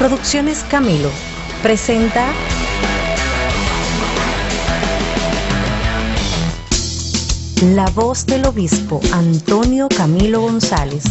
Producciones Camilo presenta La voz del obispo Antonio Camilo González.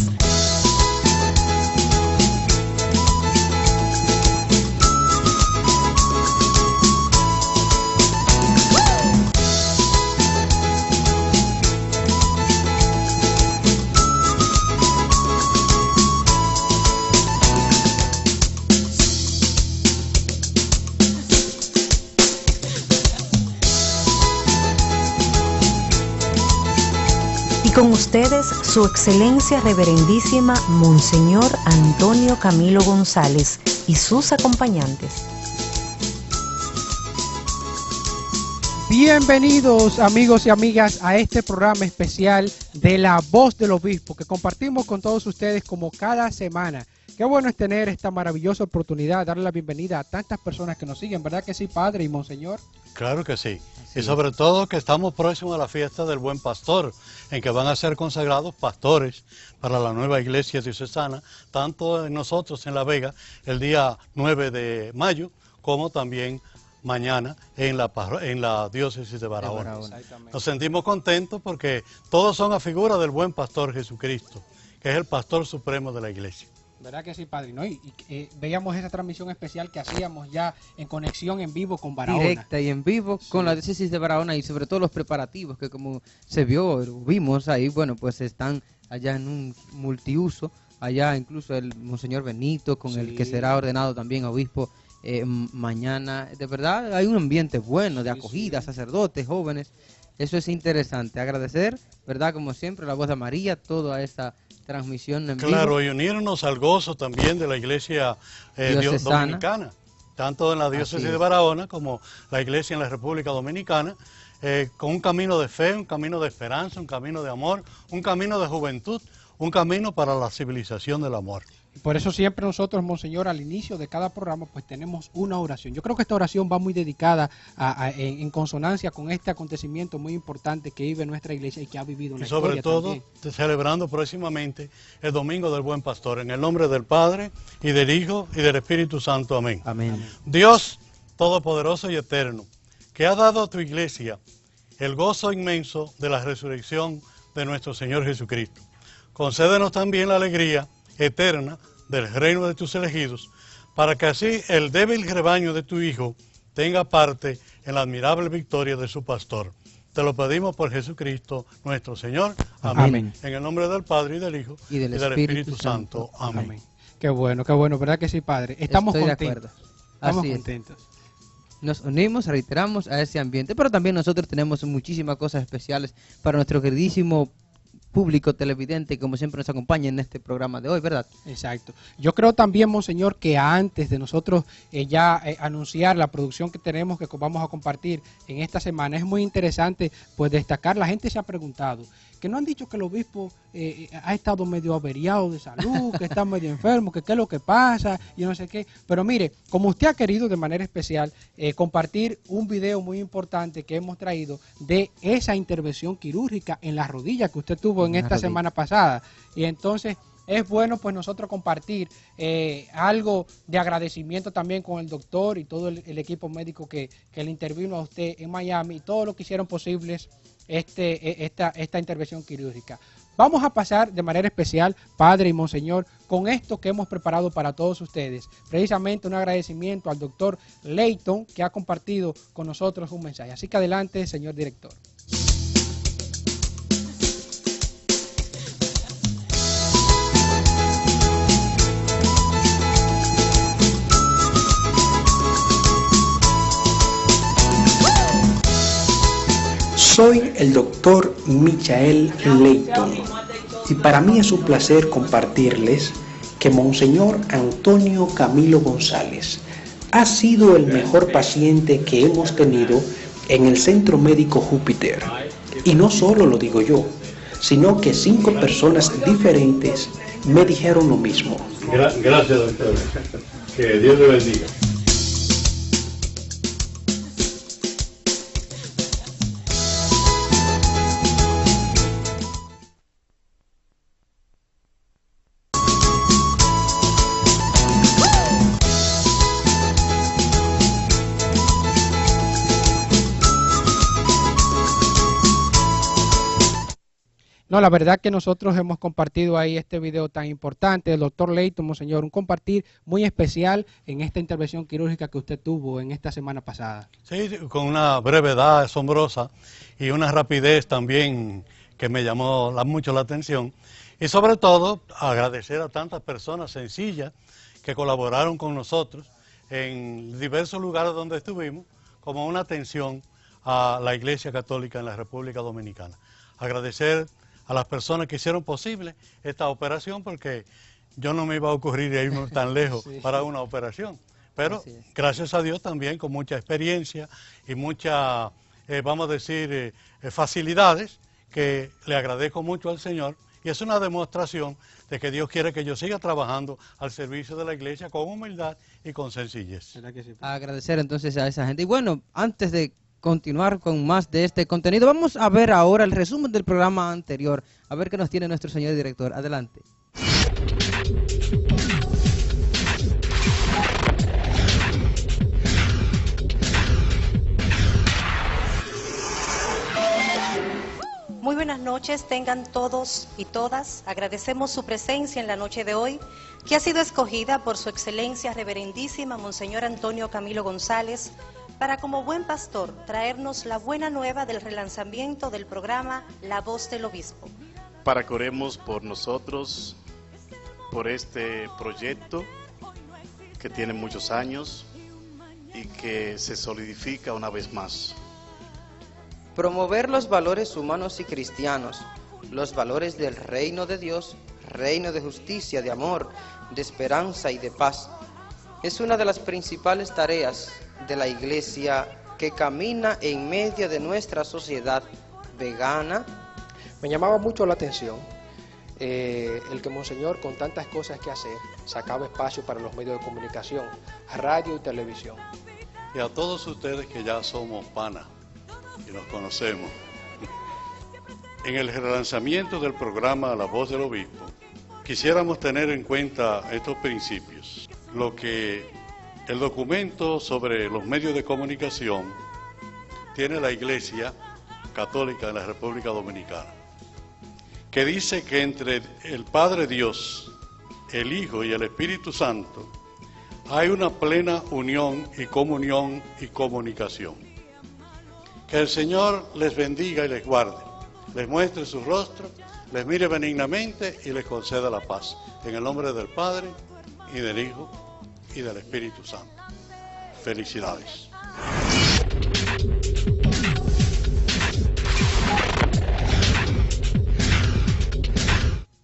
Y con ustedes, su excelencia reverendísima Monseñor Antonio Camilo González y sus acompañantes. Bienvenidos amigos y amigas a este programa especial de La Voz del Obispo que compartimos con todos ustedes como cada semana. Qué bueno es tener esta maravillosa oportunidad, darle la bienvenida a tantas personas que nos siguen, ¿verdad que sí, Padre y Monseñor? Claro que sí. Y sobre todo que estamos próximos a la fiesta del Buen Pastor, en que van a ser consagrados pastores para la nueva iglesia diocesana, tanto nosotros en La Vega el día 9 de mayo, como también mañana en la diócesis de Barahona. Nos sentimos contentos porque todos son a figura del Buen Pastor Jesucristo, que es el Pastor Supremo de la iglesia. ¿Verdad que sí, Padre? ¿No? Y veíamos esa transmisión especial que hacíamos ya en conexión en vivo con Barahona. Directa y en vivo con la diócesis de Barahona y sobre todo los preparativos que como se vimos ahí, bueno, pues están allá en un multiuso, allá incluso el Monseñor Benito con el que será ordenado también obispo mañana. De verdad hay un ambiente bueno de acogida, sacerdotes, jóvenes. Eso es interesante. Agradecer, ¿verdad? Como siempre, la voz de María, toda esta transmisión en vivo. Claro, y unirnos al gozo también de la iglesia dominicana, tanto en la diócesis de Barahona como la iglesia en la República Dominicana, con un camino de fe, un camino de esperanza, un camino de amor, un camino de juventud, un camino para la civilización del amor. Por eso siempre nosotros, Monseñor, al inicio de cada programa, pues tenemos una oración. Yo creo que esta oración va muy dedicada en consonancia con este acontecimiento muy importante que vive nuestra iglesia y que ha vivido una historia. Y sobre todo, celebrando próximamente el Domingo del Buen Pastor, en el nombre del Padre, y del Hijo, y del Espíritu Santo. Amén. Amén. Dios Todopoderoso y Eterno, que ha dado a tu iglesia el gozo inmenso de la resurrección de nuestro Señor Jesucristo, concédenos también la alegría eterna del reino de tus elegidos, para que así el débil rebaño de tu Hijo tenga parte en la admirable victoria de su pastor. Te lo pedimos por Jesucristo nuestro Señor. Amén. Amén. En el nombre del Padre y del Hijo y del Espíritu Santo. Amén. Amén. Qué bueno, ¿verdad que sí, Padre? Estamos contentos. Estamos contentos. Nos unimos, reiteramos a ese ambiente, pero también nosotros tenemos muchísimas cosas especiales para nuestro queridísimo público televidente, como siempre nos acompaña en este programa de hoy, ¿verdad? Exacto. Yo creo también, Monseñor, que antes de nosotros anunciar la producción que tenemos, que vamos a compartir en esta semana, es muy interesante pues destacar, la gente se ha preguntado, que no han dicho que el obispo ha estado medio averiado de salud, que está medio enfermo, que qué es lo que pasa, y no sé qué. Pero mire, como usted ha querido de manera especial compartir un video muy importante que hemos traído de esa intervención quirúrgica en la rodilla que usted tuvo en esta semana pasada. Y entonces es bueno pues nosotros compartir algo de agradecimiento también con el doctor y todo el equipo médico que le intervino a usted en Miami y todo lo que hicieron posibles esta intervención quirúrgica. Vamos a pasar de manera especial, Padre y Monseñor, con esto que hemos preparado para todos ustedes. Precisamente un agradecimiento al doctor Leighton, que ha compartido con nosotros un mensaje. Así que adelante, señor director. Soy el doctor Michael Leighton y para mí es un placer compartirles que Monseñor Antonio Camilo González ha sido el mejor paciente que hemos tenido en el Centro Médico Júpiter. Y no solo lo digo yo, sino que 5 personas diferentes me dijeron lo mismo. Gracias, doctor. Que Dios le bendiga. No, la verdad que nosotros hemos compartido ahí este video tan importante del doctor Leighton, monseñor, un compartir muy especial en esta intervención quirúrgica que usted tuvo en esta semana pasada. Sí, con una brevedad asombrosa y una rapidez también que me llamó mucho la atención. Y sobre todo, agradecer a tantas personas sencillas que colaboraron con nosotros en diversos lugares donde estuvimos, como una atención a la Iglesia Católica en la República Dominicana. Agradecer a las personas que hicieron posible esta operación, porque yo no me iba a ocurrir irme tan lejos para una operación. Pero gracias a Dios también con mucha experiencia y muchas, vamos a decir, facilidades, que le agradezco mucho al Señor, y es una demostración de que Dios quiere que yo siga trabajando al servicio de la Iglesia con humildad y con sencillez. Agradecer entonces a esa gente. Y bueno, antes de continuar con más de este contenido, vamos a ver ahora el resumen del programa anterior, a ver qué nos tiene nuestro señor director. Adelante. Muy buenas noches, tengan todos y todas. Agradecemos su presencia en la noche de hoy, que ha sido escogida por su excelencia reverendísima Monseñor Antonio Camilo González, para como buen pastor traernos la buena nueva del relanzamiento del programa La Voz del Obispo. Para que oremos por nosotros, por este proyecto que tiene muchos años y que se solidifica una vez más. Promover los valores humanos y cristianos, los valores del reino de Dios, reino de justicia, de amor, de esperanza y de paz, es una de las principales tareas de la Iglesia que camina en medio de nuestra sociedad vegana. Me llamaba mucho la atención el que Monseñor, con tantas cosas que hacer, sacaba espacio para los medios de comunicación, radio y televisión. Y a todos ustedes que ya somos panas y nos conocemos, en el relanzamiento del programa La Voz del Obispo, quisiéramos tener en cuenta estos principios. Lo que el documento sobre los medios de comunicación tiene la Iglesia Católica en la República Dominicana, que dice que entre el Padre Dios, el Hijo y el Espíritu Santo hay una plena unión y comunión y comunicación. Que el Señor les bendiga y les guarde, les muestre su rostro, les mire benignamente y les conceda la paz. En el nombre del Padre y del Hijo y del Espíritu Santo. Felicidades.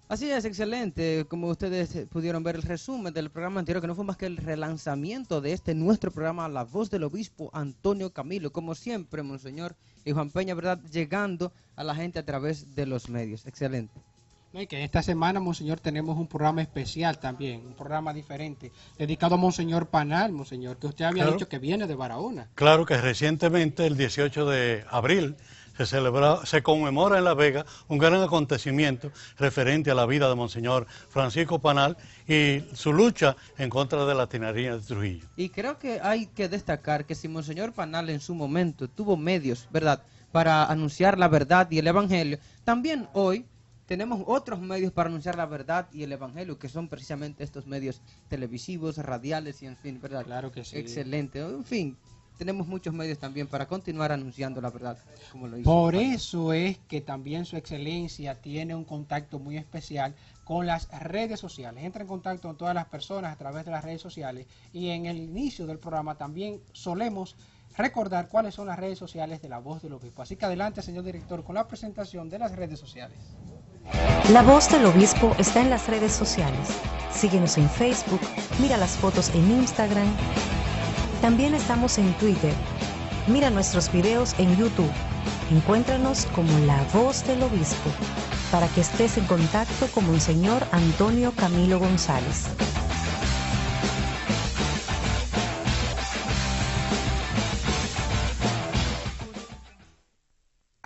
Así es, excelente. Como ustedes pudieron ver el resumen del programa anterior, que no fue más que el relanzamiento de este nuestro programa, La Voz del Obispo Antonio Camilo. Como siempre, Monseñor y Juan Peña, ¿verdad? Llegando a la gente a través de los medios. Excelente. Y que esta semana, Monseñor, tenemos un programa especial también, un programa diferente, dedicado a Monseñor Panal, Monseñor, que usted había dicho que viene de Barahona. Claro que recientemente, el 18 de abril, se conmemora en La Vega un gran acontecimiento referente a la vida de Monseñor Francisco Panal y su lucha en contra de la tiranía de Trujillo. Y creo que hay que destacar que si Monseñor Panal en su momento tuvo medios, ¿verdad?, para anunciar la verdad y el Evangelio, también hoy tenemos otros medios para anunciar la verdad y el Evangelio, que son precisamente estos medios televisivos, radiales y en fin, ¿verdad? Claro que sí. Excelente. En fin, tenemos muchos medios también para continuar anunciando la verdad, como lo hizo. Por eso es que también su excelencia tiene un contacto muy especial con las redes sociales. Entra en contacto con todas las personas a través de las redes sociales, y en el inicio del programa también solemos recordar cuáles son las redes sociales de La Voz del Obispo. Así que adelante, señor director, con la presentación de las redes sociales. La Voz del Obispo está en las redes sociales. Síguenos en Facebook, mira las fotos en Instagram. También estamos en Twitter. Mira nuestros videos en YouTube. Encuéntranos como La Voz del Obispo, para que estés en contacto con Monseñor Antonio Camilo González.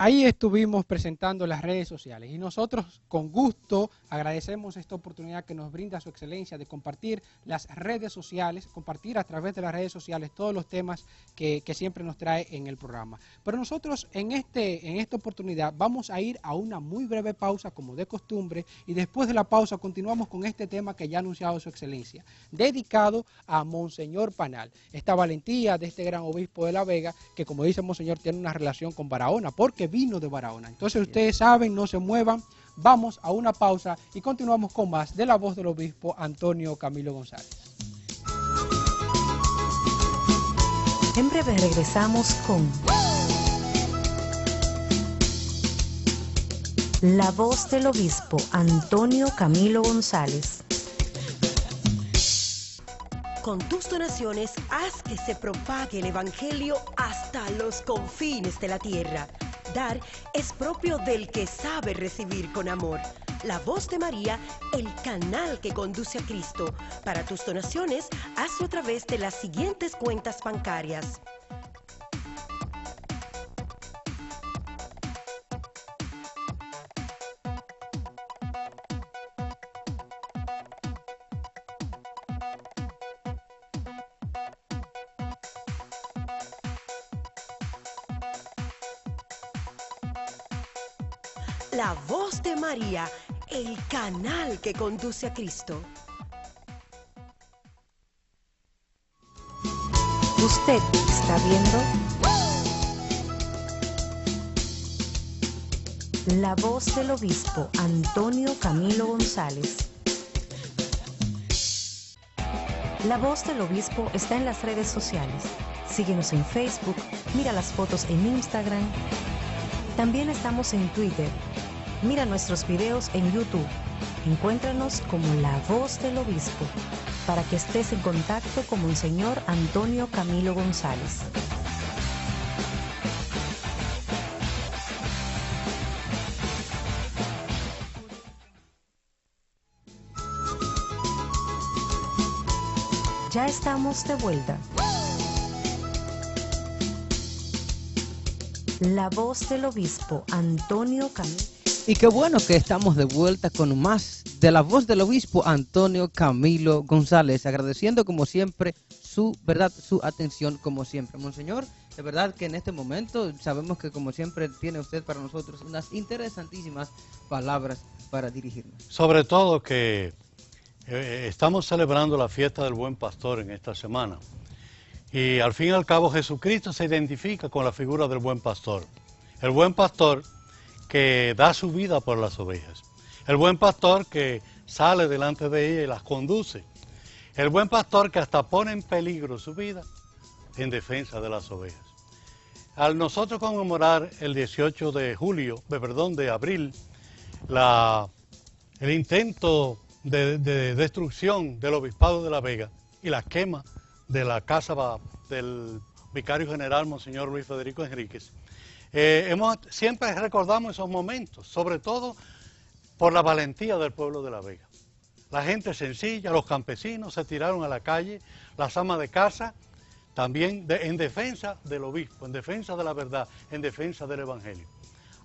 ahí estuvimos presentando las redes sociales y nosotros con gusto agradecemos esta oportunidad que nos brinda su excelencia de compartir las redes sociales, compartir a través de las redes sociales todos los temas que siempre nos trae en el programa. Pero nosotros en esta oportunidad vamos a ir a una muy breve pausa como de costumbre y después de la pausa continuamos con este tema que ya ha anunciado su excelencia, dedicado a Monseñor Panal, esta valentía de este gran obispo de La Vega que, como dice Monseñor, tiene una relación con Barahona porque vino de Barahona. Entonces ustedes saben, no se muevan, vamos a una pausa y continuamos con más de la voz del obispo Antonio Camilo González. En breve regresamos con la voz del obispo Antonio Camilo González. Con tus donaciones, haz que se propague el Evangelio hasta los confines de la tierra. Dar es propio del que sabe recibir con amor. La Voz de María, el canal que conduce a Cristo. Para tus donaciones, hazlo a través de las siguientes cuentas bancarias. La Voz de María, el canal que conduce a Cristo. Usted está viendo la voz del obispo Antonio Camilo González. La voz del obispo está en las redes sociales. Síguenos en Facebook, mira las fotos en Instagram. También estamos en Twitter. Mira nuestros videos en YouTube. Encuéntranos como La Voz del Obispo para que estés en contacto con Monseñor Antonio Camilo González. Ya estamos de vuelta. La voz del obispo Antonio Camilo. Y qué bueno que estamos de vuelta con más de la voz del obispo Antonio Camilo González, agradeciendo como siempre su atención como siempre. Monseñor, de verdad que en este momento sabemos que como siempre tiene usted para nosotros unas interesantísimas palabras para dirigirnos. Sobre todo que estamos celebrando la fiesta del Buen Pastor en esta semana. Y al fin y al cabo Jesucristo se identifica con la figura del Buen Pastor. El Buen Pastor que da su vida por las ovejas. El Buen Pastor que sale delante de ellas y las conduce. El Buen Pastor que hasta pone en peligro su vida en defensa de las ovejas. Al nosotros conmemorar el 18 de abril, el intento de destrucción del Obispado de La Vega y la quema de la casa del vicario general Monseñor Luis Federico Enríquez, siempre recordamos esos momentos, sobre todo por la valentía del pueblo de La Vega. La gente sencilla, los campesinos se tiraron a la calle, las amas de casa, también en defensa del obispo, en defensa de la verdad, en defensa del evangelio.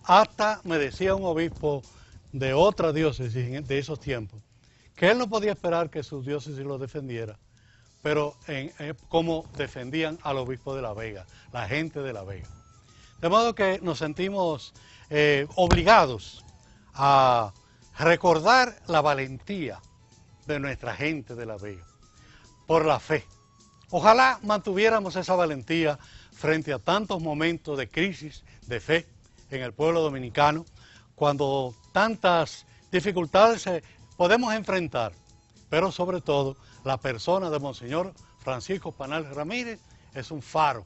Hasta me decía un obispo de otra diócesis de esos tiempos, que él no podía esperar que su diócesis lo defendiera, pero como defendían al obispo de La Vega, la gente de La Vega. De modo que nos sentimos obligados a recordar la valentía de nuestra gente de La Vega, por la fe. Ojalá mantuviéramos esa valentía frente a tantos momentos de crisis de fe en el pueblo dominicano, cuando tantas dificultades podemos enfrentar, pero sobre todo la persona de Monseñor Francisco Panal Ramírez es un faro.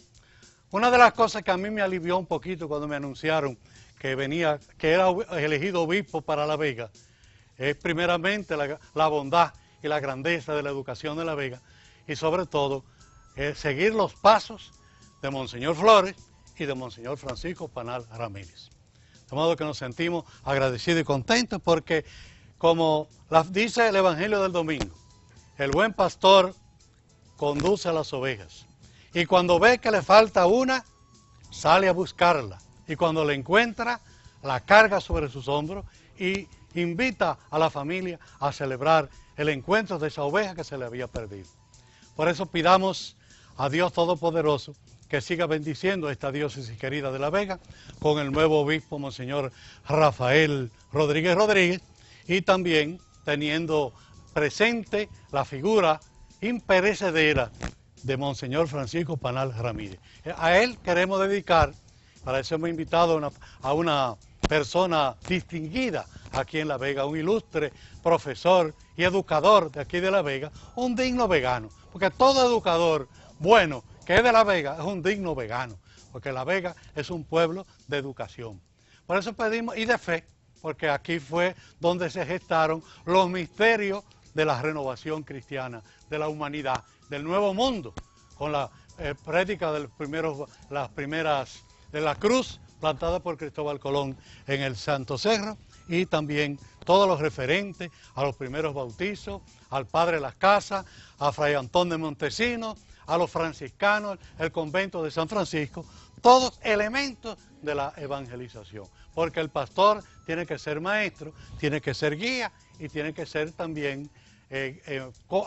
Una de las cosas que a mí me alivió un poquito cuando me anunciaron que era elegido obispo para La Vega, es primeramente la bondad y la grandeza de la educación de La Vega y sobre todo seguir los pasos de Monseñor Flores y de Monseñor Francisco Panal Ramírez. De modo que nos sentimos agradecidos y contentos porque, como dice el Evangelio del domingo, el buen pastor conduce a las ovejas y cuando ve que le falta una, sale a buscarla y cuando la encuentra, la carga sobre sus hombros y invita a la familia a celebrar el encuentro de esa oveja que se le había perdido. Por eso pidamos a Dios Todopoderoso que siga bendiciendo esta diócesis querida de La Vega con el nuevo obispo, Monseñor Rafael Rodríguez Rodríguez, y también teniendo presente la figura imperecedera de Monseñor Francisco Panal Ramírez. A él queremos dedicar, para eso hemos invitado a una persona distinguida aquí en La Vega, un ilustre profesor y educador de aquí de La Vega, un digno vegano, porque todo educador bueno que es de La Vega es un digno vegano, porque La Vega es un pueblo de educación. Por eso pedimos, y de fe, porque aquí fue donde se gestaron los misterios de la renovación cristiana, de la humanidad, del nuevo mundo, con la prédica de la cruz plantada por Cristóbal Colón en el Santo Cerro, y también todos los referentes a los primeros bautizos, al Padre Las Casas, a Fray Antón de Montesinos, a los franciscanos, el convento de San Francisco, todos elementos de la evangelización, porque el pastor tiene que ser maestro, tiene que ser guía y tiene que ser también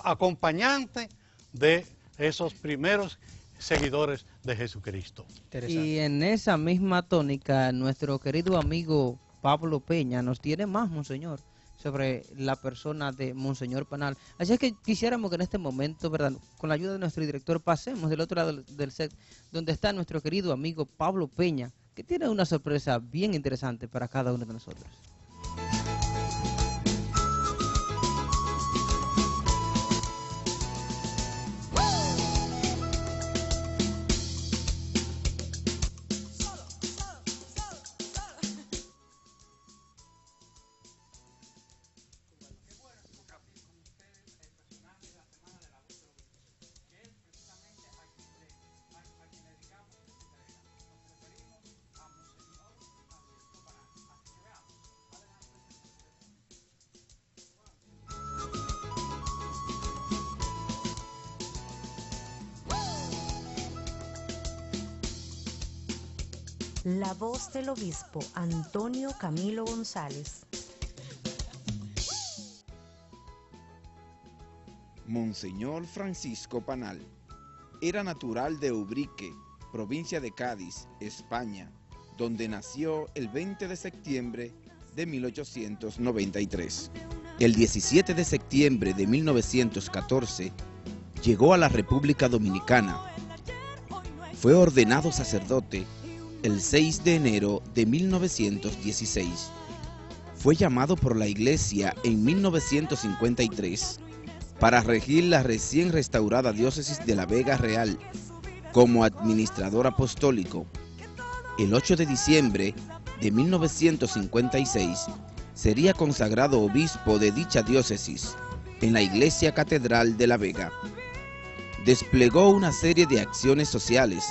acompañante de esos primeros seguidores de Jesucristo. Y en esa misma tónica, nuestro querido amigo Pablo Peña nos tiene más, monseñor, sobre la persona de Monseñor Panal. Así es que quisiéramos que en este momento, ¿verdad?, con la ayuda de nuestro director, pasemos del otro lado del set, donde está nuestro querido amigo Pablo Peña, que tiene una sorpresa bien interesante para cada uno de nosotros. La voz del obispo Antonio Camilo González. Monseñor Francisco Panal era natural de Ubrique, provincia de Cádiz, España, donde nació el 20 de septiembre de 1893. El 17 de septiembre de 1914 llegó a la República Dominicana. Fue ordenado sacerdote el 6 de enero de 1916. Fue llamado por la Iglesia en 1953 para regir la recién restaurada diócesis de La Vega Real como administrador apostólico. El 8 de diciembre de 1956 sería consagrado obispo de dicha diócesis en la Iglesia Catedral de La Vega. Desplegó una serie de acciones sociales,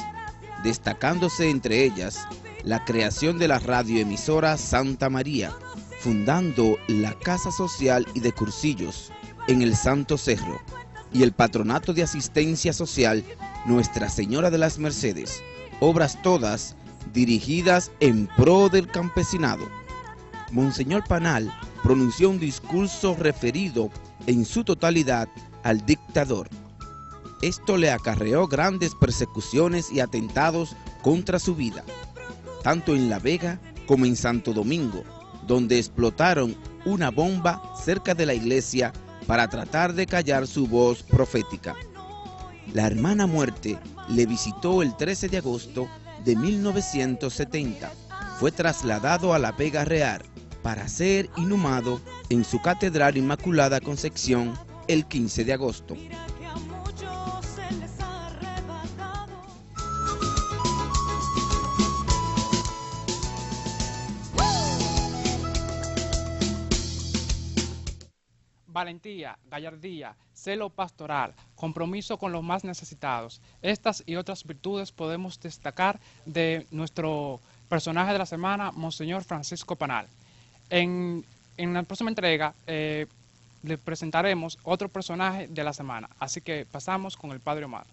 destacándose entre ellas la creación de la radioemisora Santa María, fundando la Casa Social y de Cursillos en el Santo Cerro, y el Patronato de Asistencia Social Nuestra Señora de las Mercedes, obras todas dirigidas en pro del campesinado. Monseñor Panal pronunció un discurso referido en su totalidad al dictador. Esto le acarreó grandes persecuciones y atentados contra su vida, tanto en La Vega como en Santo Domingo, donde explotaron una bomba cerca de la iglesia para tratar de callar su voz profética. La hermana muerte le visitó el 13 de agosto de 1970. Fue trasladado a La Vega Real para ser inhumado en su Catedral Inmaculada Concepción el 15 de agosto. Valentía, gallardía, celo pastoral, compromiso con los más necesitados. Estas y otras virtudes podemos destacar de nuestro personaje de la semana, Monseñor Francisco Panal. En la próxima entrega le presentaremos otro personaje de la semana, así que pasamos con el Padre Omar.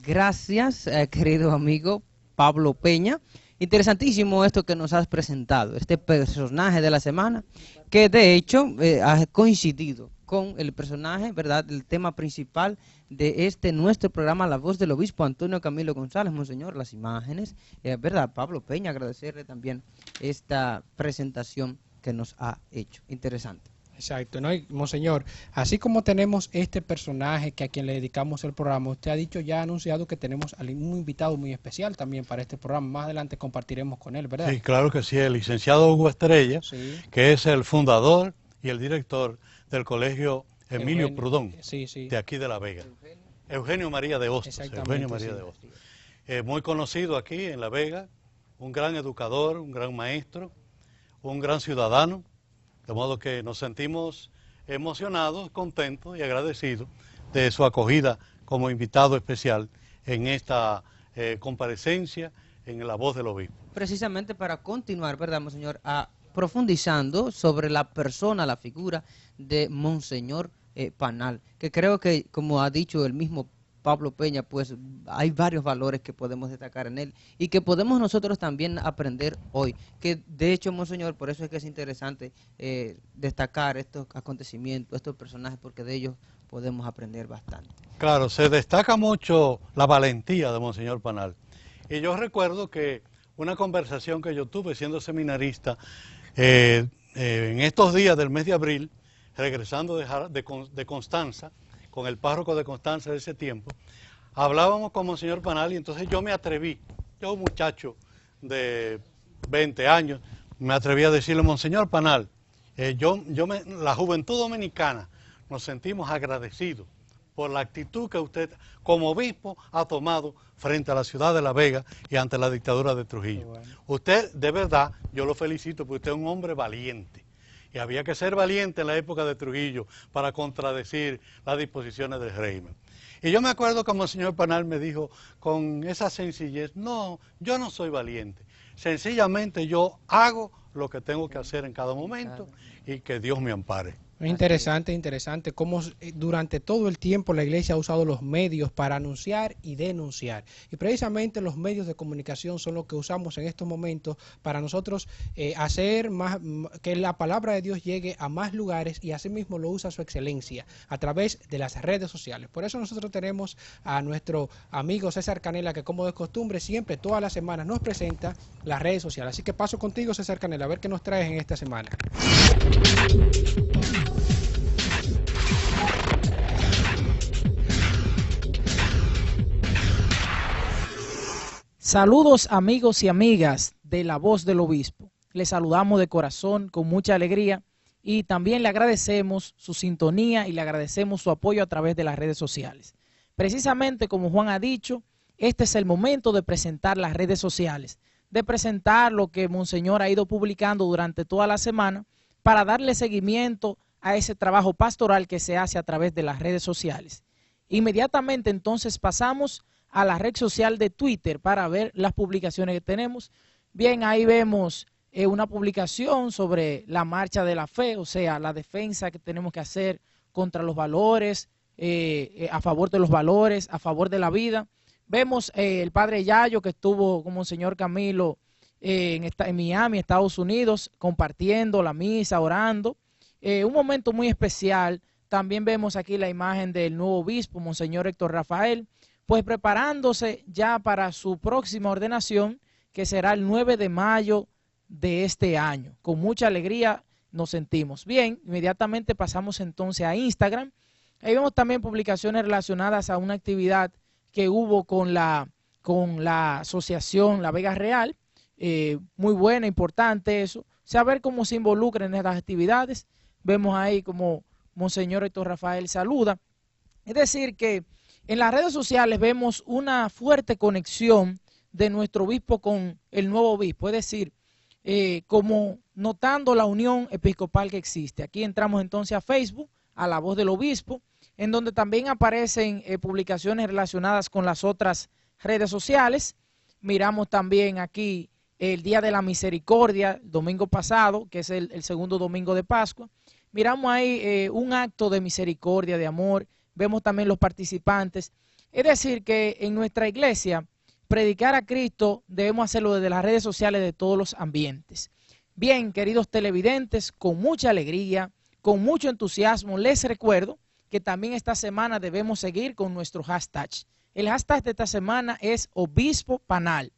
Gracias, querido amigo Pablo Peña. Interesantísimo esto que nos has presentado, este personaje de la semana, que de hecho ha coincidido con el personaje, ¿verdad?, el tema principal de este nuestro programa, La Voz del Obispo Antonio Camilo González. Monseñor, las imágenes, ¿verdad? Pablo Peña, agradecerle también esta presentación que nos ha hecho. Interesante. Exacto, ¿no? Y, Monseñor, así como tenemos este personaje que a quien le dedicamos el programa, usted ha dicho, ya ha anunciado que tenemos un invitado muy especial también para este programa. Más adelante compartiremos con él, ¿verdad? Sí, claro que sí, el licenciado Hugo Estrella, Sí. que es el fundador y el director del colegio Emilio Prudón, sí, sí. de aquí de La Vega. Eugenio María de Hostos. Exactamente, Eugenio María sí. de Hostos. Muy conocido aquí en La Vega, un gran educador, un gran maestro, un gran ciudadano, de modo que nos sentimos emocionados, contentos y agradecidos de su acogida como invitado especial en esta comparecencia en La Voz del Obispo. Precisamente para continuar, ¿verdad, Monseñor? Profundizando sobre la persona, la figura de Monseñor Panal, que creo que, como ha dicho el mismo Pablo Peña, pues hay varios valores que podemos destacar en él y que podemos nosotros también aprender hoy, que de hecho, Monseñor, por eso es que es interesante destacar estos acontecimientos, estos personajes, porque de ellos podemos aprender bastante. Claro, se destaca mucho la valentía de Monseñor Panal. Y yo recuerdo que una conversación que yo tuve siendo seminarista en estos días del mes de abril, regresando de Constanza, con el párroco de Constanza de ese tiempo, hablábamos con Monseñor Panal y entonces yo me atreví, yo un muchacho de 20 años, me atreví a decirle, Monseñor Panal, la juventud dominicana nos sentimos agradecidos por la actitud que usted como obispo ha tomado frente a la ciudad de La Vega y ante la dictadura de Trujillo. Bueno. Usted, de verdad, yo lo felicito porque usted es un hombre valiente. Y había que ser valiente en la época de Trujillo para contradecir las disposiciones del régimen. Y yo me acuerdo como el señor Panal me dijo con esa sencillez, no, yo no soy valiente. Sencillamente yo hago lo que tengo que hacer en cada momento y que Dios me ampare. Interesante, interesante cómo durante todo el tiempo la Iglesia ha usado los medios para anunciar y denunciar. Y precisamente los medios de comunicación son los que usamos en estos momentos para nosotros hacer más, que la palabra de Dios llegue a más lugares, y asimismo lo usa su excelencia a través de las redes sociales. Por eso nosotros tenemos a nuestro amigo César Canela, que como de costumbre siempre, todas las semanas, nos presenta las redes sociales. Así que paso contigo, César Canela, a ver qué nos traes en esta semana. Saludos amigos y amigas de La Voz del Obispo. Les saludamos de corazón, con mucha alegría, y también le agradecemos su sintonía y le agradecemos su apoyo a través de las redes sociales. Precisamente como Juan ha dicho, este es el momento de presentar las redes sociales, de presentar lo que Monseñor ha ido publicando durante toda la semana para darle seguimiento a ese trabajo pastoral que se hace a través de las redes sociales. Inmediatamente entonces pasamos a la red social de Twitter para ver las publicaciones que tenemos. Bien, ahí vemos una publicación sobre la marcha de la fe, o sea, la defensa que tenemos que hacer contra los valores, a favor de los valores, a favor de la vida. Vemos el padre Yayo, que estuvo con Monseñor Camilo en Miami, Estados Unidos, compartiendo la misa, orando. Un momento muy especial. También vemos aquí la imagen del nuevo obispo, Monseñor Héctor Rafael, pues preparándose ya para su próxima ordenación, que será el 9 de mayo de este año. Con mucha alegría nos sentimos. Bien, inmediatamente pasamos entonces a Instagram. Ahí vemos también publicaciones relacionadas a una actividad que hubo con la asociación La Vega Real. Muy buena, importante eso. Saber cómo se involucran en estas actividades. Vemos ahí como Monseñor Héctor Rafael saluda. Es decir que en las redes sociales vemos una fuerte conexión de nuestro obispo con el nuevo obispo, es decir, como notando la unión episcopal que existe. Aquí entramos entonces a Facebook, a La Voz del Obispo, en donde también aparecen publicaciones relacionadas con las otras redes sociales. Miramos también aquí el Día de la Misericordia, el domingo pasado, que es el segundo domingo de Pascua. Miramos ahí un acto de misericordia, de amor. Vemos también los participantes. Es decir, que en nuestra iglesia predicar a Cristo debemos hacerlo desde las redes sociales de todos los ambientes. Bien, queridos televidentes, con mucha alegría, con mucho entusiasmo, les recuerdo que también esta semana debemos seguir con nuestro hashtag. El hashtag de esta semana es Obispo Panal,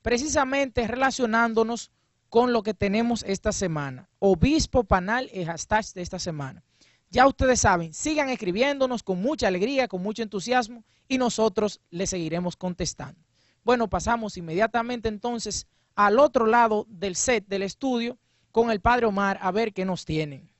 precisamente relacionándonos con lo que tenemos esta semana. Obispo Panal, el hashtag de esta semana. Ya ustedes saben, sigan escribiéndonos con mucha alegría, con mucho entusiasmo y nosotros les seguiremos contestando. Bueno, pasamos inmediatamente entonces al otro lado del set del estudio con el Padre Omar a ver qué nos tienen.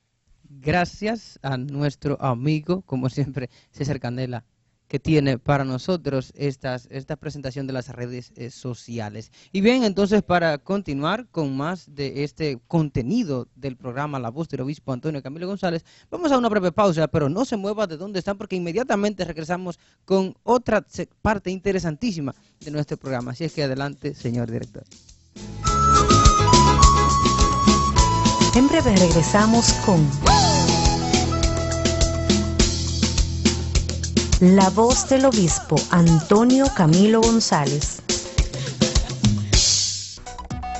Gracias a nuestro amigo, como siempre, César Candela, que tiene para nosotros esta presentación de las redes sociales. Y bien, entonces para continuar con más de este contenido del programa La Voz del Obispo Antonio Camilo González, vamos a una breve pausa, pero no se mueva de donde están porque inmediatamente regresamos con otra parte interesantísima de nuestro programa. Así es que adelante, señor director. En breve regresamos con La Voz del Obispo Antonio Camilo González.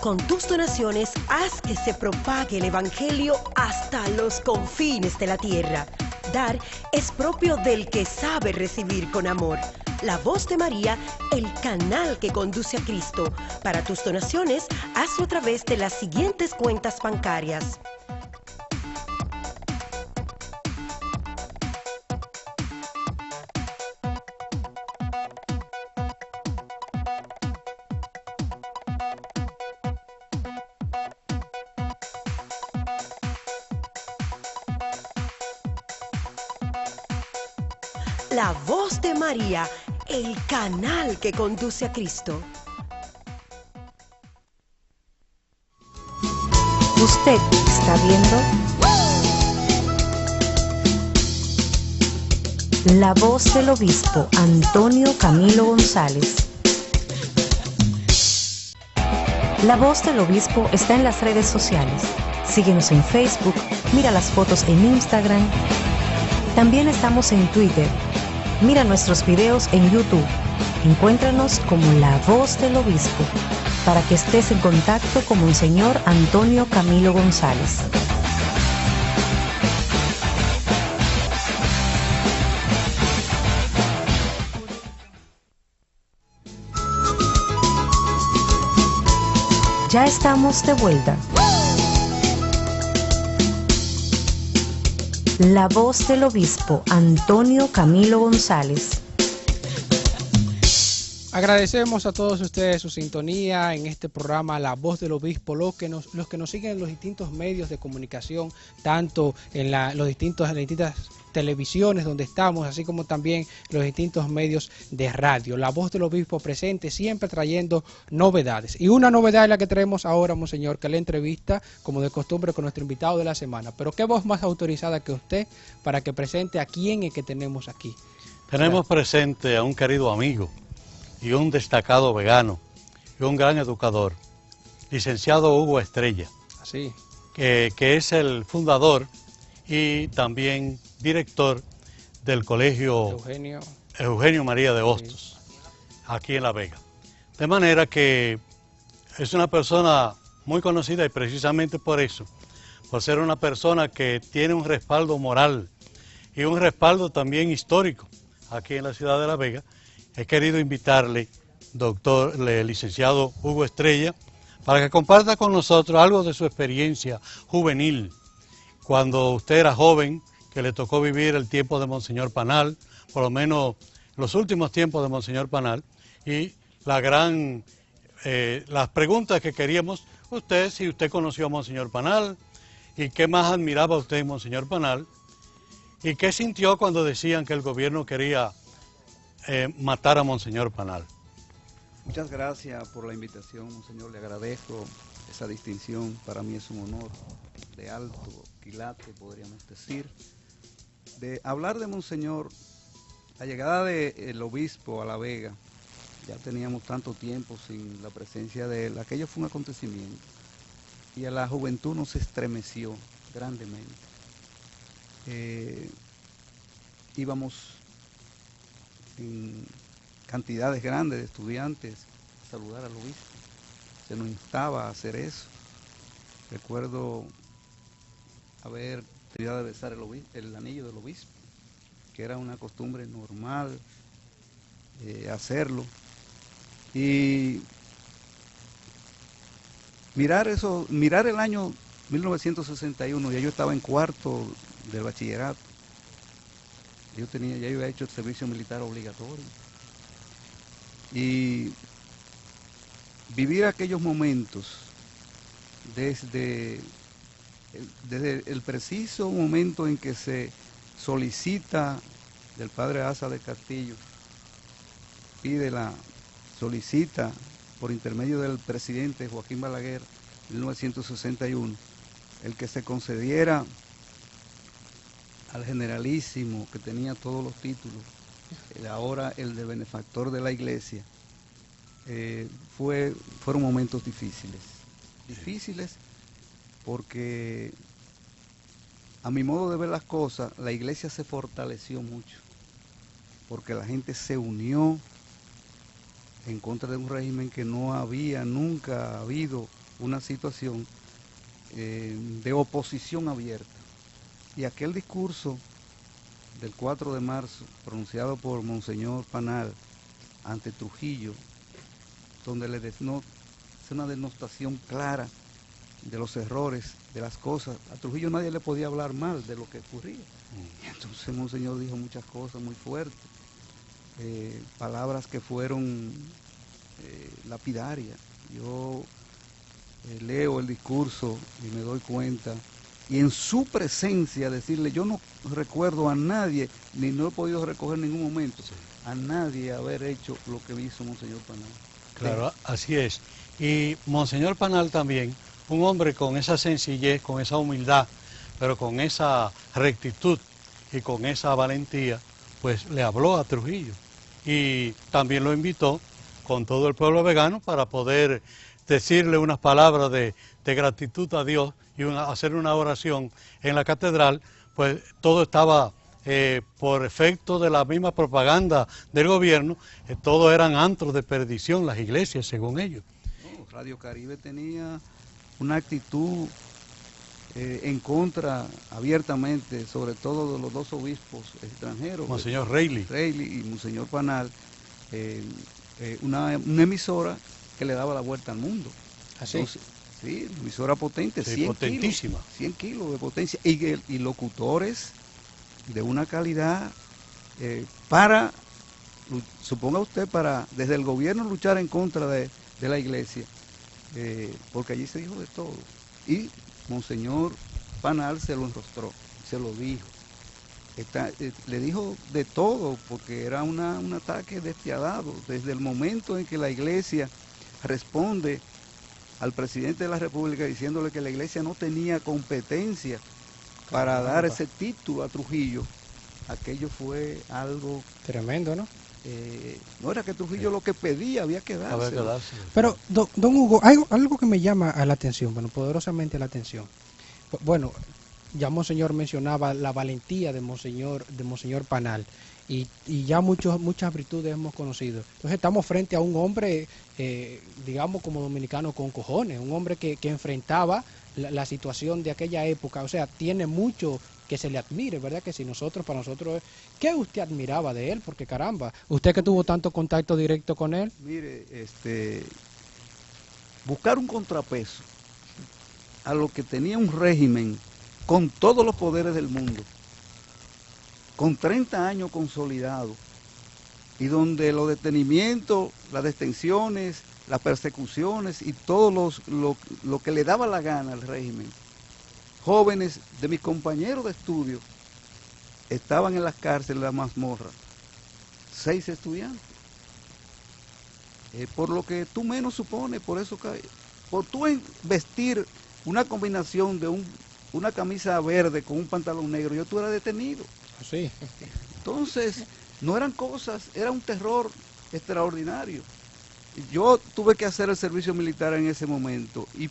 Con tus donaciones, haz que se propague el Evangelio hasta los confines de la tierra. Dar es propio del que sabe recibir con amor. La Voz de María, el canal que conduce a Cristo. Para tus donaciones, hazlo a través de las siguientes cuentas bancarias. La Voz de María, el canal que conduce a Cristo. Usted está viendo La Voz del Obispo Antonio Camilo González. La Voz del Obispo está en las redes sociales. Síguenos en Facebook, mira las fotos en Instagram. También estamos en Twitter. Mira nuestros videos en YouTube. Encuéntranos como La Voz del Obispo para que estés en contacto con Monseñor Antonio Camilo González. Ya estamos de vuelta. La Voz del Obispo Antonio Camilo González. Agradecemos a todos ustedes su sintonía en este programa La Voz del Obispo, los que nos siguen en los distintos medios de comunicación, tanto en las distintas televisiones donde estamos, así como también los distintos medios de radio. La Voz del Obispo presente, siempre trayendo novedades. Y una novedad es la que traemos ahora, Monseñor, que es la entrevista, como de costumbre, con nuestro invitado de la semana. Pero ¿qué voz más autorizada que usted para que presente a quién es que tenemos aquí? Tenemos presente a un querido amigo y un destacado vegano y un gran educador, licenciado Hugo Estrella, Así. que es el fundador y también director del colegio Eugenio María de Hostos, aquí en La Vega. De manera que es una persona muy conocida y precisamente por eso, por ser una persona que tiene un respaldo moral y un respaldo también histórico aquí en la ciudad de La Vega, he querido invitarle, licenciado Hugo Estrella, para que comparta con nosotros algo de su experiencia juvenil, cuando usted era joven, que le tocó vivir el tiempo de Monseñor Panal, por lo menos los últimos tiempos de Monseñor Panal, y las preguntas que queríamos, si usted conoció a Monseñor Panal, y qué más admiraba usted en Monseñor Panal, y qué sintió cuando decían que el gobierno quería matar a Monseñor Panal. Muchas gracias por la invitación, Monseñor, le agradezco esa distinción, para mí es un honor de alto quilate, podríamos decir. De hablar de Monseñor, la llegada del obispo a La Vega, ya teníamos tanto tiempo sin la presencia de él, aquello fue un acontecimiento y a la juventud nos estremeció grandemente. Íbamos en cantidades grandes de estudiantes saludar al obispo. Se nos instaba a hacer eso. Recuerdo haber tenido de besar el anillo del obispo, que era una costumbre normal hacerlo. Y mirar el año 1961, ya yo estaba en cuarto del bachillerato. Ya yo había hecho el servicio militar obligatorio. Y vivir aquellos momentos desde el preciso momento en que se solicita del padre Asa de Castillo, solicita por intermedio del presidente Joaquín Balaguer en 1961, el que se concediera al generalísimo que tenía todos los títulos, ahora el de benefactor de la iglesia, fueron momentos difíciles porque a mi modo de ver las cosas, la iglesia se fortaleció mucho, porque la gente se unió en contra de un régimen que nunca ha habido una situación de oposición abierta. Y aquel discurso del 4 de marzo, pronunciado por Monseñor Panal ante Trujillo, donde hace una denostación clara de los errores, de las cosas. A Trujillo nadie le podía hablar mal de lo que ocurría. Y entonces Monseñor dijo muchas cosas muy fuertes, palabras que fueron lapidarias. Yo leo el discurso y me doy cuenta, y en su presencia decirle, yo no recuerdo a nadie, ni no he podido recoger en ningún momento, a nadie haber hecho lo que hizo Monseñor Panal. Claro, así es. Y Monseñor Panal también, un hombre con esa sencillez, con esa humildad, pero con esa rectitud y con esa valentía, pues le habló a Trujillo. Y también lo invitó con todo el pueblo vegano para poder decirle unas palabras de gratitud a Dios y hacer una oración en la catedral. Pues todo estaba por efecto de la misma propaganda del gobierno, todo eran antros de perdición, las iglesias, según ellos. No, Radio Caribe tenía una actitud en contra abiertamente, sobre todo de los dos obispos extranjeros, Monseñor Reilly y Monseñor Panal, una emisora que le daba la vuelta al mundo. ¿Así? Entonces, sí, una emisora potente, sí, 100 potentísima. 100 kilos de potencia, y locutores de una calidad suponga usted, desde el gobierno luchar en contra de la iglesia, porque allí se dijo de todo. Y Monseñor Panal se lo enrostró, se lo dijo. Le dijo de todo, porque era un ataque despiadado. Desde el momento en que la iglesia responde al presidente de la República diciéndole que la iglesia no tenía competencia para dar ese título a Trujillo, aquello fue algo tremendo, ¿no? No era que Trujillo lo que pedía, había que darse. Pero, don Hugo, algo que me llama a la atención, bueno, poderosamente la atención. Bueno, ya Monseñor mencionaba la valentía de Monseñor Panal, y ya muchas virtudes hemos conocido. Entonces estamos frente a un hombre, digamos como dominicano, con cojones, un hombre que enfrentaba la situación de aquella época. O sea, tiene mucho que se le admire, ¿verdad? Que si para nosotros, ¿qué usted admiraba de él? Porque caramba, usted que tuvo tanto contacto directo con él. Mire, buscar un contrapeso a lo que tenía un régimen con todos los poderes del mundo, con 30 años consolidados, y donde los detenimientos, las detenciones, las persecuciones y todo lo que le daba la gana al régimen. Jóvenes de mis compañeros de estudio estaban en las cárceles, en la mazmorra, 6 estudiantes. Por lo que tú menos supones, por tú vestir una combinación de una camisa verde con un pantalón negro, tú eras detenido. Sí. Entonces, no eran cosas, era un terror extraordinario. Yo tuve que hacer el servicio militar en ese momento y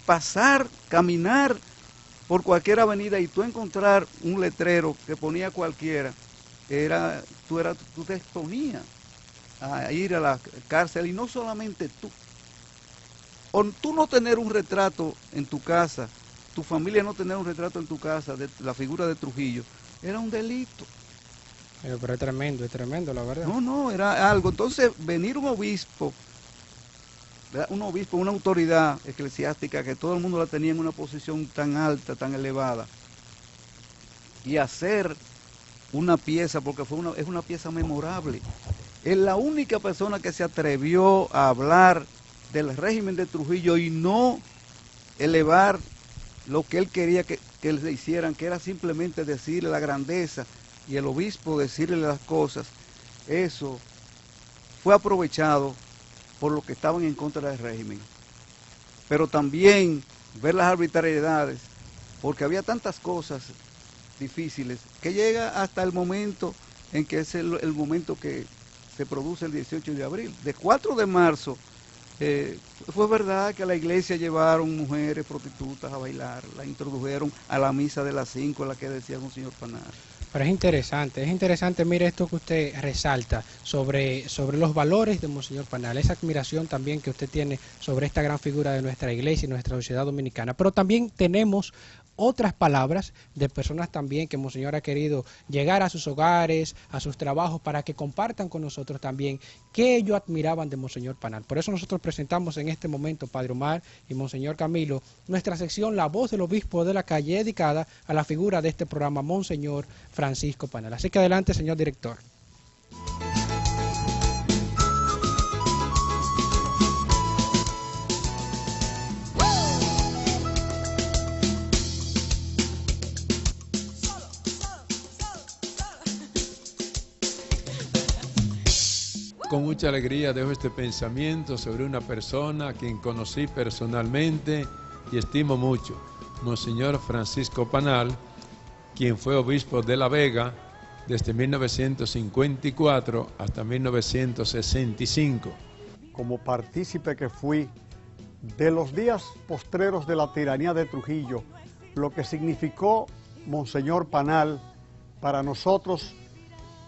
caminar por cualquier avenida y tú encontrar un letrero que ponía cualquiera, tú te exponías a ir a la cárcel, y no solamente tú, o tú no tener un retrato en tu casa, tu familia no tener un retrato en tu casa de la figura de Trujillo, era un delito. Pero es tremendo, la verdad. No, era algo. Entonces, venir un obispo, una autoridad eclesiástica que todo el mundo la tenía en una posición tan alta, tan elevada, y hacer una pieza, porque es una pieza memorable. Es la única persona que se atrevió a hablar del régimen de Trujillo y no elevar lo que él quería que le hicieran, que era simplemente decirle la grandeza, y el obispo decirle las cosas. Eso fue aprovechado por los que estaban en contra del régimen. Pero también ver las arbitrariedades, porque había tantas cosas difíciles, que llega hasta el momento en que es el momento que se produce el 18 de abril. De 4 de marzo, fue verdad que a la iglesia llevaron mujeres prostitutas a bailar, la introdujeron a la misa de las 5, la que decía Monseñor Panal. Pero es interesante, mire esto que usted resalta sobre los valores de Monseñor Panal, esa admiración también que usted tiene sobre esta gran figura de nuestra iglesia y nuestra sociedad dominicana. Pero también tenemos otras palabras de personas también que Monseñor ha querido llegar a sus hogares, a sus trabajos, para que compartan con nosotros también qué ellos admiraban de Monseñor Panal. Por eso nosotros presentamos en este momento, Padre Omar y Monseñor Camilo, nuestra sección La Voz del Obispo de la Calle, dedicada a la figura de este programa, Monseñor Francisco Panal. Así que adelante, señor director. Con mucha alegría dejo este pensamiento sobre una persona a quien conocí personalmente y estimo mucho, Monseñor Francisco Panal, quien fue obispo de La Vega desde 1954 hasta 1965. Como partícipe que fui de los días postreros de la tiranía de Trujillo, lo que significó Monseñor Panal para nosotros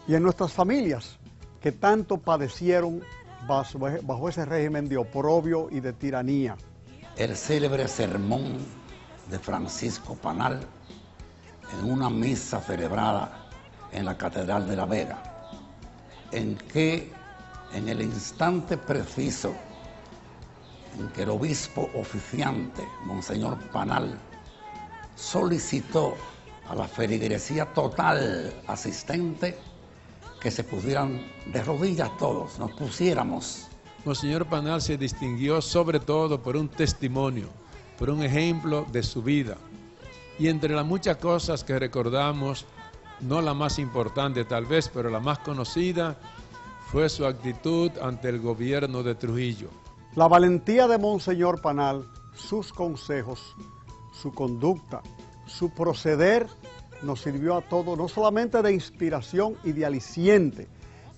y en nuestras familias, que tanto padecieron bajo ese régimen de oprobio y de tiranía. El célebre sermón de Francisco Panal en una misa celebrada en la Catedral de La Vega, en que en el instante preciso en que el obispo oficiante, Monseñor Panal, solicitó a la feligresía total asistente que se pusieran de rodillas todos, nos pusiéramos. Monseñor Panal se distinguió sobre todo por un testimonio, por un ejemplo de su vida. Y entre las muchas cosas que recordamos, no la más importante tal vez, pero la más conocida, fue su actitud ante el gobierno de Trujillo. La valentía de Monseñor Panal, sus consejos, su conducta, su proceder, nos sirvió a todos, no solamente de inspiración y de aliciente,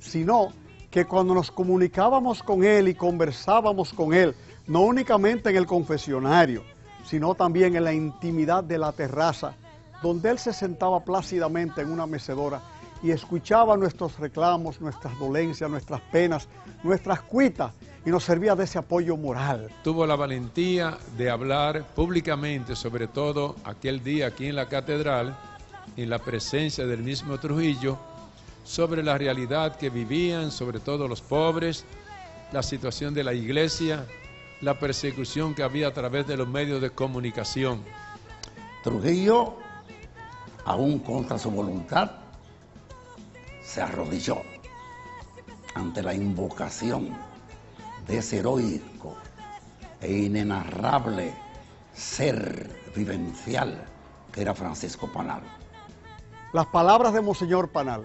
sino que cuando nos comunicábamos con él y conversábamos con él, no únicamente en el confesionario, sino también en la intimidad de la terraza, donde él se sentaba plácidamente en una mecedora y escuchaba nuestros reclamos, nuestras dolencias, nuestras penas, nuestras cuitas, y nos servía de ese apoyo moral. Tuvo la valentía de hablar públicamente, sobre todo aquel día aquí en la catedral, en la presencia del mismo Trujillo, sobre la realidad que vivían, sobre todo los pobres, la situación de la iglesia, la persecución que había a través de los medios de comunicación. Trujillo, aún contra su voluntad, se arrodilló ante la invocación de ese heroico e inenarrable ser vivencial que era Francisco Panal. Las palabras de Monseñor Panal,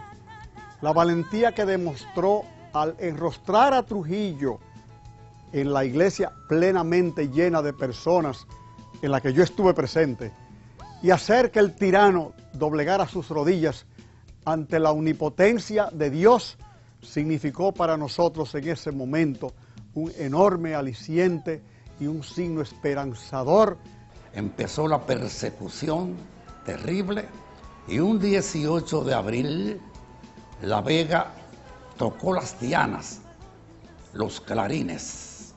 la valentía que demostró al enrostrar a Trujillo en la iglesia plenamente llena de personas en la que yo estuve presente, y hacer que el tirano doblegara sus rodillas ante la omnipotencia de Dios, significó para nosotros en ese momento un enorme aliciente y un signo esperanzador. Empezó la persecución terrible y un 18 de abril La Vega tocó las dianas, los clarines,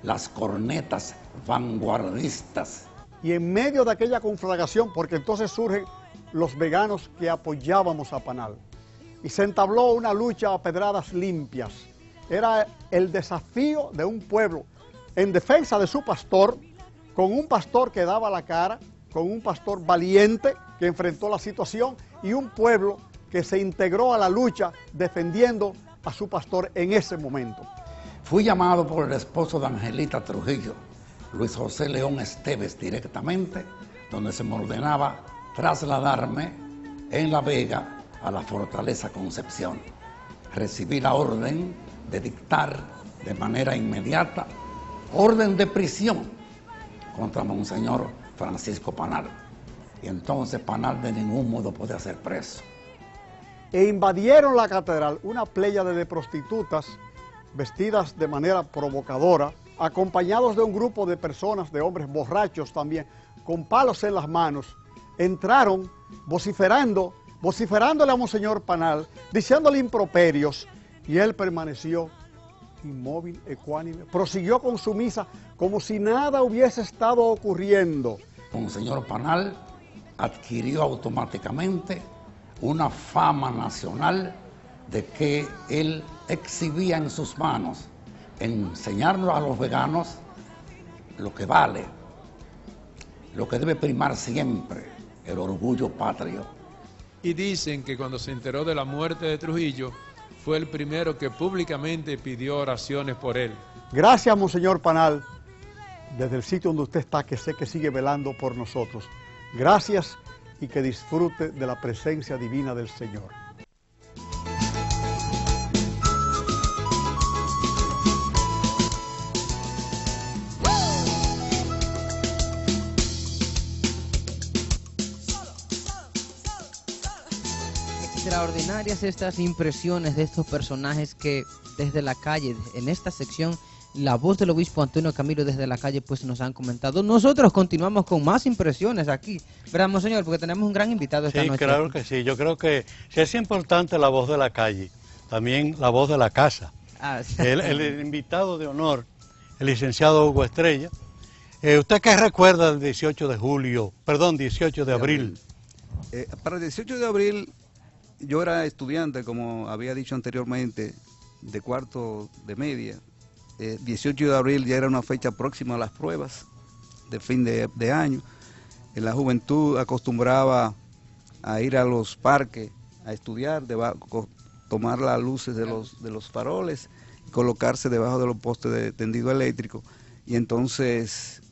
las cornetas vanguardistas. Y en medio de aquella conflagración, porque entonces surgen los veganos que apoyábamos a Panal, y se entabló una lucha a pedradas limpias. Era el desafío de un pueblo en defensa de su pastor, con un pastor que daba la cara, con un pastor valiente que enfrentó la situación y un pueblo que se integró a la lucha defendiendo a su pastor en ese momento. Fui llamado por el esposo de Angelita Trujillo, Luis José León Esteves, directamente, donde se me ordenaba trasladarme en La Vega a la Fortaleza Concepción. Recibí la orden de dictar de manera inmediata orden de prisión contra Monseñor Francisco Panal. Y entonces Panal de ningún modo podía ser preso. E invadieron la catedral una pléyade de prostitutas vestidas de manera provocadora, acompañados de un grupo de personas, de hombres borrachos también, con palos en las manos. Entraron vociferándole a Monseñor Panal, diciéndole improperios, y él permaneció inmóvil, ecuánime, prosiguió con su misa como si nada hubiese estado ocurriendo. Monseñor Panal adquirió automáticamente una fama nacional de que él exhibía en sus manos enseñarnos a los veganos lo que vale, lo que debe primar siempre, el orgullo patrio. Y dicen que cuando se enteró de la muerte de Trujillo, fue el primero que públicamente pidió oraciones por él. Gracias, Monseñor Panal, desde el sitio donde usted está, que sé que sigue velando por nosotros. Gracias y que disfrute de la presencia divina del Señor. Extraordinarias estas impresiones de estos personajes que desde la calle, en esta sección, la voz del obispo Antonio Camilo desde la calle, pues nos han comentado. Nosotros continuamos con más impresiones aquí, ¿verdad, monseñor? Porque tenemos un gran invitado esta noche. Sí, claro que sí. Yo creo que sí es importante la voz de la calle, también la voz de la casa. Sí. El invitado de honor, el licenciado Hugo Estrella. ¿Usted qué recuerda del 18 de abril? Para el 18 de abril, yo era estudiante, como había dicho anteriormente, de cuarto de media. 18 de abril ya era una fecha próxima a las pruebas de fin de año. En la juventud acostumbraba a ir a los parques a estudiar, tomar las luces de los faroles y colocarse debajo de los postes de tendido eléctrico y entonces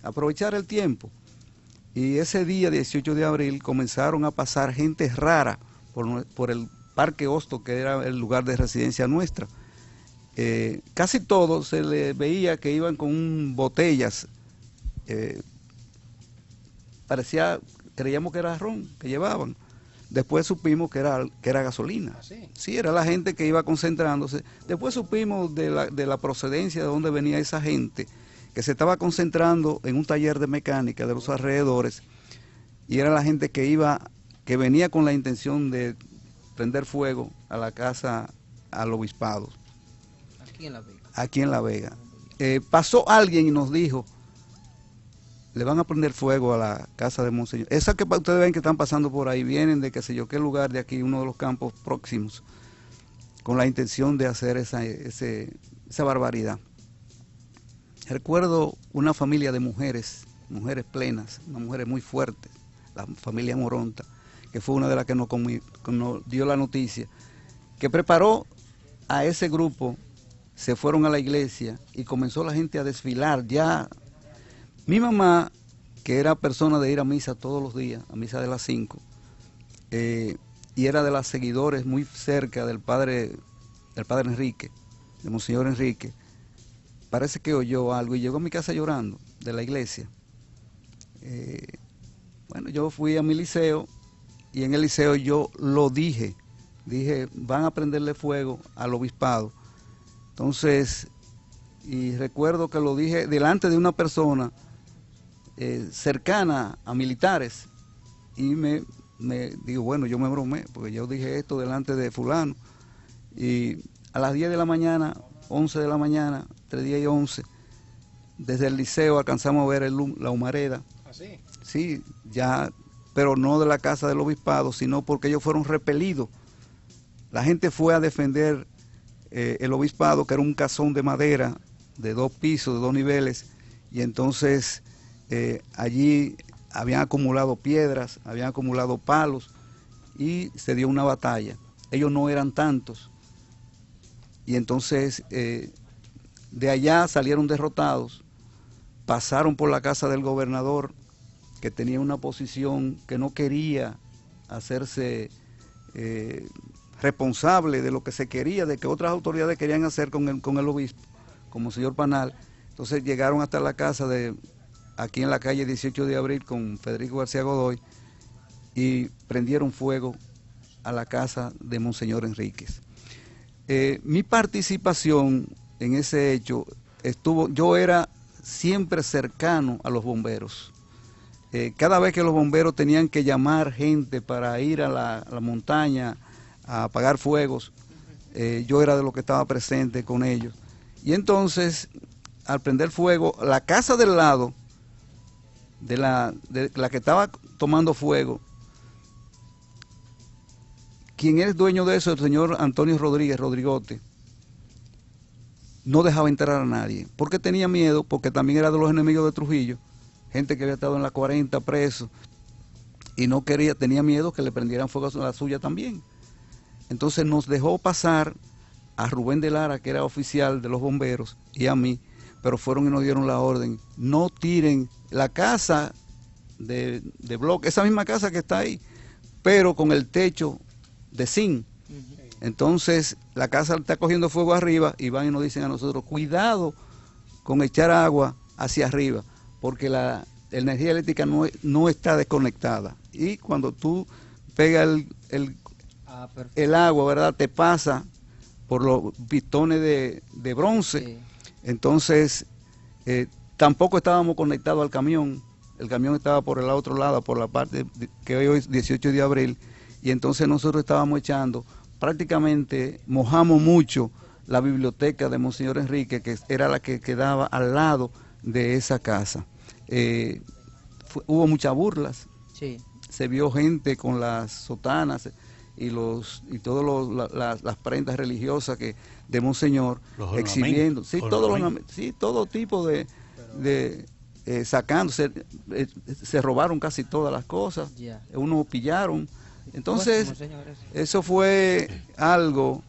aprovechar el tiempo. Y ese día, 18 de abril, comenzaron a pasar gente rara por el Parque Hosto, que era el lugar de residencia nuestra. Casi todos se les veía que iban con botellas, creíamos que era ron que llevaban. Después supimos que era gasolina. Sí, era la gente que iba concentrándose. Después supimos de la procedencia de dónde venía esa gente, que se estaba concentrando en un taller de mecánica de los alrededores, y era la gente que venía con la intención de prender fuego a la casa, al obispado. Aquí en La Vega. Pasó alguien y nos dijo, le van a prender fuego a la casa de Monseñor. Esas que ustedes ven que están pasando por ahí, vienen de qué sé yo qué lugar de aquí, uno de los campos próximos, con la intención de hacer esa barbaridad. Recuerdo una familia de mujeres plenas, unas mujeres muy fuertes, la familia Moronta, que fue una de las que nos dio la noticia, que preparó a ese grupo. Se fueron a la iglesia y comenzó la gente a desfilar. Ya mi mamá, que era persona de ir a misa todos los días, a misa de las 5, y era de las seguidores muy cerca del padre Enrique, de Monseñor Enrique, parece que oyó algo y llegó a mi casa llorando de la iglesia. Bueno, yo fui a mi liceo y en el liceo yo lo dije, van a prenderle fuego al obispado. Entonces, y recuerdo que lo dije delante de una persona cercana a militares, y me digo, bueno, yo me bromé, porque yo dije esto delante de fulano, y a las 10 de la mañana, 11 de la mañana, entre 10 y 11, desde el liceo alcanzamos a ver la humareda. ¿Ah, sí? Sí, ya, pero no de la casa del obispado, sino porque ellos fueron repelidos. La gente fue a defender el obispado, que era un casón de madera de 2 pisos, de 2 niveles, y entonces allí habían acumulado piedras, habían acumulado palos, y se dio una batalla. Ellos no eran tantos, y entonces de allá salieron derrotados, pasaron por la casa del gobernador, que tenía una posición que no quería hacerse responsable de lo que se quería, de que otras autoridades querían hacer con el obispo, como el señor Panal. Entonces llegaron hasta la casa aquí en la calle 18 de abril con Federico García Godoy y prendieron fuego a la casa de Monseñor Enríquez. Mi participación en ese hecho yo era siempre cercano a los bomberos. Cada vez que los bomberos tenían que llamar gente para ir a la montaña a apagar fuegos, yo era de los que estaba presente con ellos. Y entonces, al prender fuego, la casa del lado, de la que estaba tomando fuego, quien es dueño de eso, el señor Antonio Rodrigote, no dejaba entrar a nadie, porque tenía miedo, porque también era de los enemigos de Trujillo, gente que había estado en la 40 preso, y no quería, tenía miedo que le prendieran fuego a la suya también. Entonces nos dejó pasar a Rubén de Lara, que era oficial de los bomberos, y a mí, pero fueron y nos dieron la orden: no tiren la casa de bloque, esa misma casa que está ahí, pero con el techo de zinc. Entonces la casa está cogiendo fuego arriba y van y nos dicen a nosotros: cuidado con echar agua hacia arriba, porque la energía eléctrica no está desconectada, y cuando tú pegas el agua, ¿verdad?, te pasa por los pistones de bronce. Sí. Entonces tampoco estábamos conectados al camión. El camión estaba por el otro lado, por la parte que hoy es 18 de abril, y entonces nosotros estábamos echando, prácticamente mojamos mucho la biblioteca de Monseñor Enrique, que era la que quedaba al lado de esa casa. Hubo muchas burlas. Sí. Se vio gente con las sotanas y todas las prendas religiosas de Monseñor exhibiendo, todo tipo de sacando, se robaron casi todas las cosas, unos pillaron. Entonces eso fue algo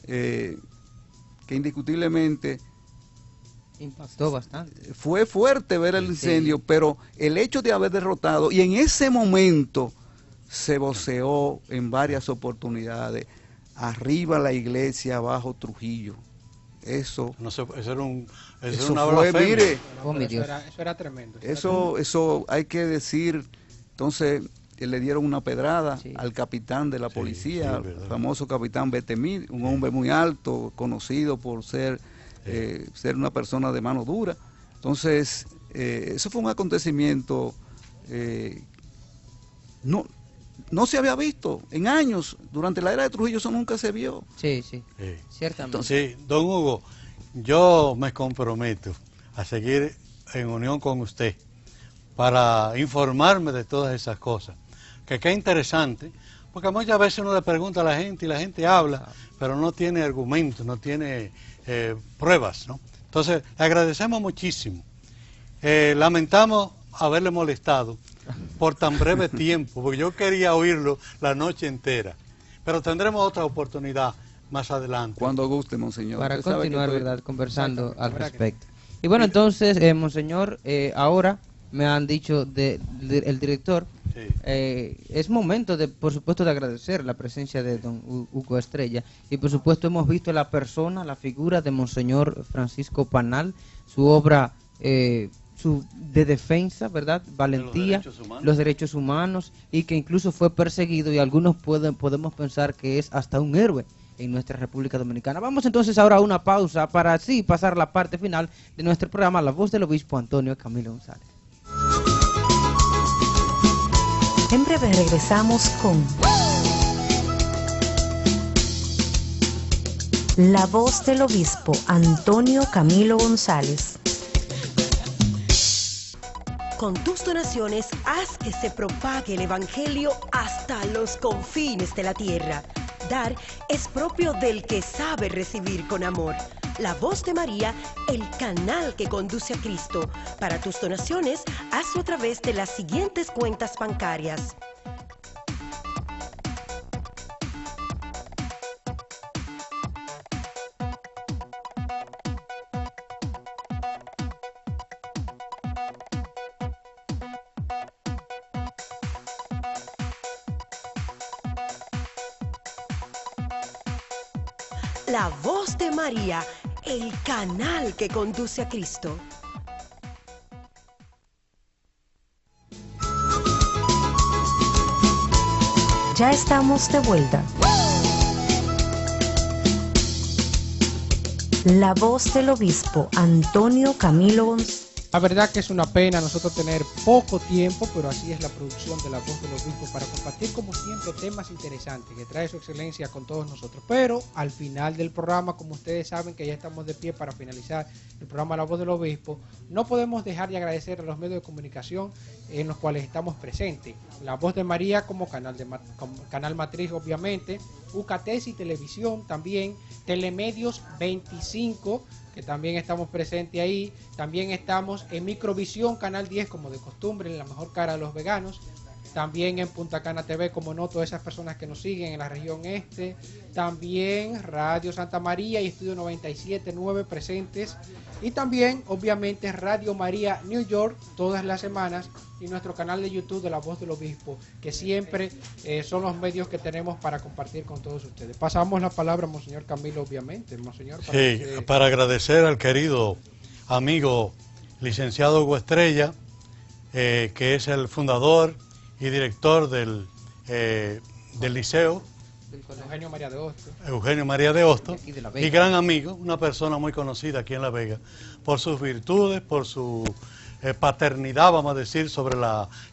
que indiscutiblemente impactó bastante. Fue fuerte ver el incendio, pero el hecho de haber derrotado, y en ese momento se voceó en varias oportunidades: arriba la iglesia, abajo Trujillo. Eso era una blasfemia. Mire, eso era tremendo. Eso hay que decir. Entonces le dieron una pedrada al capitán de la policía, el famoso capitán Betemir, un hombre muy alto, conocido por ser una persona de mano dura. Entonces eso fue un acontecimiento no se había visto en años. Durante la era de Trujillo eso nunca se vio. Sí, ciertamente. Entonces, don Hugo, yo me comprometo a seguir en unión con usted para informarme de todas esas cosas. Que qué interesante, porque muchas veces uno le pregunta a la gente y la gente habla, pero no tiene argumentos, no tiene pruebas, ¿no? Entonces, le agradecemos muchísimo. Lamentamos haberle molestado por tan breve tiempo, porque yo quería oírlo la noche entera, pero tendremos otra oportunidad más adelante. Cuando guste, Monseñor. Para continuar, ¿verdad?, conversando al respecto. Y bueno, entonces, Monseñor, ahora me han dicho el director, es momento, por supuesto, de agradecer la presencia de don Hugo Estrella, y por supuesto hemos visto la figura de Monseñor Francisco Panal, su obra de defensa, ¿verdad?, valentía, los derechos humanos, y que incluso fue perseguido, y algunos podemos pensar que es hasta un héroe en nuestra República Dominicana. Vamos entonces ahora a una pausa para así pasar la parte final de nuestro programa La Voz del Obispo Antonio Camilo González. En breve regresamos con La Voz del Obispo Antonio Camilo González. Con tus donaciones, haz que se propague el Evangelio hasta los confines de la tierra. Dar es propio del que sabe recibir con amor. La Voz de María, el canal que conduce a Cristo. Para tus donaciones, hazlo a través de las siguientes cuentas bancarias. La Voz de María, el canal que conduce a Cristo. Ya estamos de vuelta. La voz del obispo Antonio Camilo González. La verdad que es una pena nosotros tener poco tiempo, pero así es la producción de La Voz del Obispo, para compartir como siempre temas interesantes que trae su excelencia con todos nosotros. Pero al final del programa, como ustedes saben que ya estamos de pie para finalizar el programa La Voz del Obispo, no podemos dejar de agradecer a los medios de comunicación en los cuales estamos presentes. La Voz de María como canal matriz, obviamente, UCATESI Televisión también, Telemedios 25, que también estamos presentes ahí. También estamos en Microvisión, Canal 10, como de costumbre, en la mejor cara de los veganos. También en Punta Cana TV, como no, todas esas personas que nos siguen en la región este. También Radio Santa María y Estudio 97.9 presentes. Y también, obviamente, Radio María New York, todas las semanas. Y nuestro canal de YouTube de La Voz del Obispo, que siempre son los medios que tenemos para compartir con todos ustedes. Pasamos la palabra a Monseñor Camilo, obviamente. Monseñor, para agradecer al querido amigo licenciado Hugo Estrella, que es el fundador y director del liceo Eugenio María de Hostos. Eugenio María de Hostos, y gran amigo, una persona muy conocida aquí en La Vega, por sus virtudes, por su paternidad, vamos a decir, sobre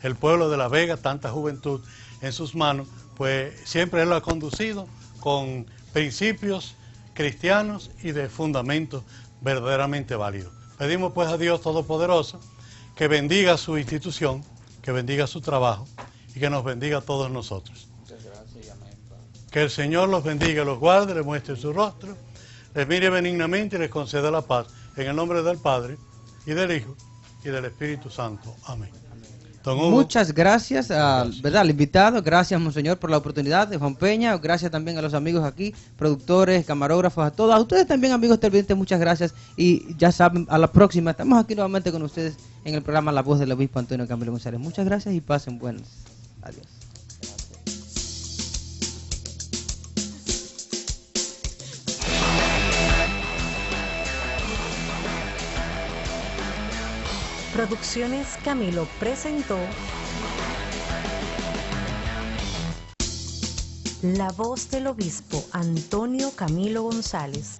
el pueblo de La Vega, tanta juventud en sus manos, pues siempre él lo ha conducido con principios cristianos y de fundamentos verdaderamente válidos. Pedimos pues a Dios Todopoderoso que bendiga su institución, que bendiga su trabajo y que nos bendiga a todos nosotros. Muchas gracias y amén. Que el Señor los bendiga, los guarde, les muestre su rostro, les mire benignamente y les conceda la paz. En el nombre del Padre, y del Hijo, y del Espíritu Santo. Amén. Muchas gracias, al invitado. Gracias, Monseñor, por la oportunidad de Juan Peña. Gracias también a los amigos aquí, productores, camarógrafos, a todos. A ustedes también, amigos televidentes, muchas gracias. Y ya saben, a la próxima. Estamos aquí nuevamente con ustedes en el programa La Voz del Obispo Antonio Camilo González. Muchas gracias y pasen buenas. Adiós. Producciones Camilo presentó La Voz del Obispo Antonio Camilo González.